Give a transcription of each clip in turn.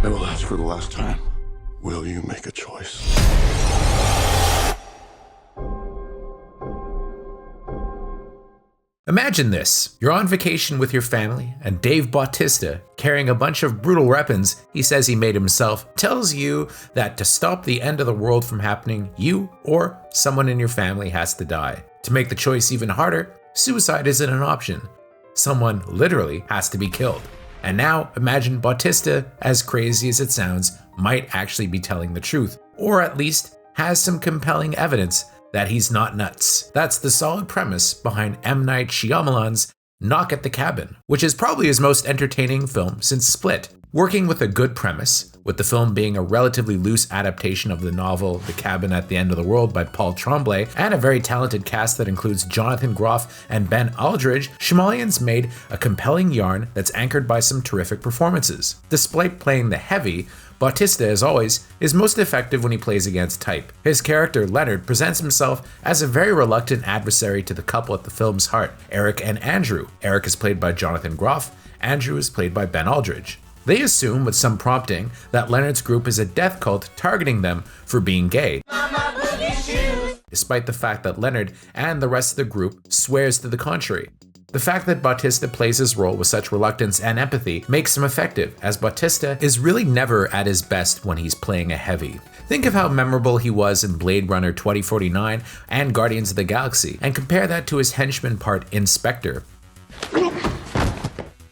I will ask for the last time. Will you make a choice? Imagine this. You're on vacation with your family, and Dave Bautista, carrying a bunch of brutal weapons he says he made himself, tells you that to stop the end of the world from happening, you or someone in your family has to die. To make the choice even harder, suicide isn't an option. Someone literally has to be killed. And now imagine Bautista, as crazy as it sounds, might actually be telling the truth, or at least has some compelling evidence that he's not nuts. That's the solid premise behind M.night Shyamalan's Knock at the Cabin, which is probably his most entertaining film since Split. Working with a good premise, with the film being a relatively loose adaptation of the novel The Cabin at the End of the World by Paul Tremblay, and a very talented cast that includes Jonathan Groff and Ben Aldridge, Shyamalan's made a compelling yarn that's anchored by some terrific performances. Despite playing the heavy, Bautista, as always, is most effective when he plays against type. His character, Leonard, presents himself as a very reluctant adversary to the couple at the film's heart, Eric and Andrew. Eric is played by Jonathan Groff, Andrew is played by Ben Aldridge. They assume, with some prompting, that Leonard's group is a death cult targeting them for being gay, despite the fact that Leonard and the rest of the group swears to the contrary. The fact that Bautista plays his role with such reluctance and empathy makes him effective, as Bautista is really never at his best when he's playing a heavy. Think of how memorable he was in Blade Runner 2049 and Guardians of the Galaxy, and compare that to his henchman part in Spectre.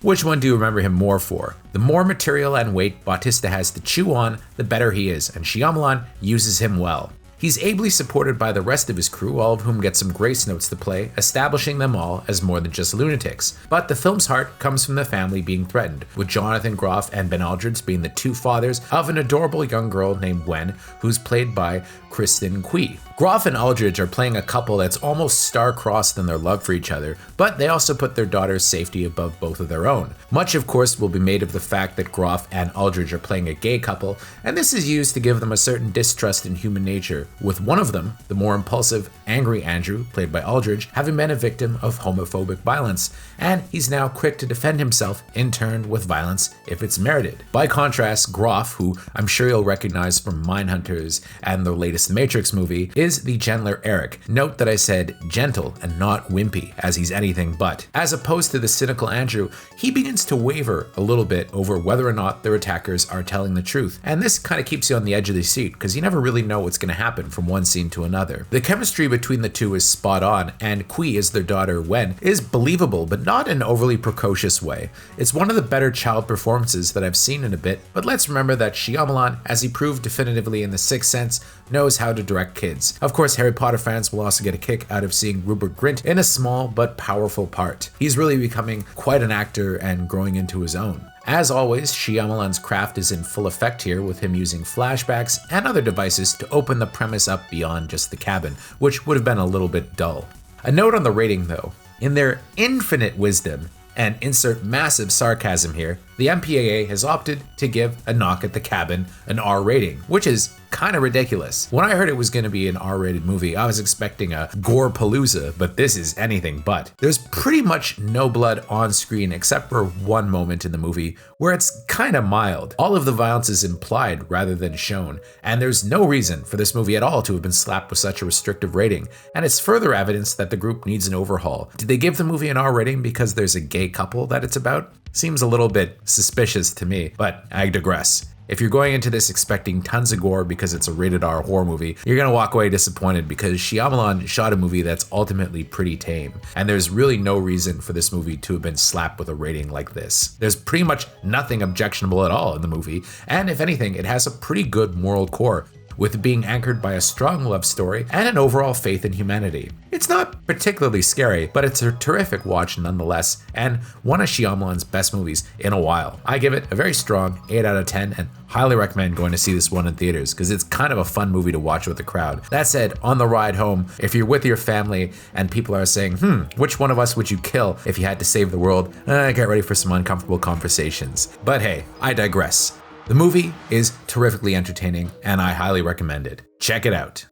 Which one do you remember him more for? The more material and weight Bautista has to chew on, the better he is, and Shyamalan uses him well. He's ably supported by the rest of his crew, all of whom get some grace notes to play, establishing them all as more than just lunatics. But the film's heart comes from the family being threatened, with Jonathan Groff and Ben Aldridge being the two fathers of an adorable young girl named Gwen, who's played by Kristen Cui. Groff and Aldridge are playing a couple that's almost star-crossed in their love for each other, but they also put their daughter's safety above both of their own. Much, of course, will be made of the fact that Groff and Aldridge are playing a gay couple, and this is used to give them a certain distrust in human nature, with one of them, the more impulsive, angry Andrew, played by Aldridge, having been a victim of homophobic violence, and he's now quick to defend himself in turn with violence if it's merited. By contrast, Groff, who I'm sure you'll recognize from Mindhunters and the latest Matrix movie, is the gentler Eric. Note that I said gentle and not wimpy, as he's anything but. As opposed to the cynical Andrew, he begins to waver a little bit over whether or not their attackers are telling the truth, and this kind of keeps you on the edge of the seat, because you never really know what's going to happen from one scene to another. The chemistry between the two is spot on, and Cui, as their daughter Wen, is believable, but not in an overly precocious way. It's one of the better child performances that I've seen in a bit, but let's remember that Shyamalan, as he proved definitively in The Sixth Sense, knows how to direct kids. Of course, Harry Potter fans will also get a kick out of seeing Rupert Grint in a small but powerful part. He's really becoming quite an actor and growing into his own. As always, Shyamalan's craft is in full effect here, with him using flashbacks and other devices to open the premise up beyond just the cabin, which would have been a little bit dull. A note on the rating though. In their infinite wisdom, and insert massive sarcasm here, the MPAA has opted to give A Knock at the Cabin an R rating, which is kind of ridiculous. When I heard it was going to be an R-rated movie, I was expecting a gore palooza, but this is anything but. There's pretty much no blood on screen except for one moment in the movie where it's kind of mild. All of the violence is implied rather than shown, and there's no reason for this movie at all to have been slapped with such a restrictive rating, and it's further evidence that the group needs an overhaul. Did they give the movie an R rating because there's a gay couple that it's about? Seems a little bit suspicious to me, but I digress. If you're going into this expecting tons of gore because it's a rated R horror movie, you're gonna walk away disappointed, because Shyamalan shot a movie that's ultimately pretty tame, and there's really no reason for this movie to have been slapped with a rating like this. There's pretty much nothing objectionable at all in the movie, and if anything, it has a pretty good moral core, with it being anchored by a strong love story and an overall faith in humanity. It's not particularly scary, but it's a terrific watch nonetheless, and one of Shyamalan's best movies in a while. I give it a very strong 8 out of 10 and highly recommend going to see this one in theaters, because it's kind of a fun movie to watch with a crowd. That said, on the ride home, if you're with your family and people are saying, which one of us would you kill if you had to save the world? Get ready for some uncomfortable conversations. But hey, I digress. The movie is terrifically entertaining, and I highly recommend it. Check it out.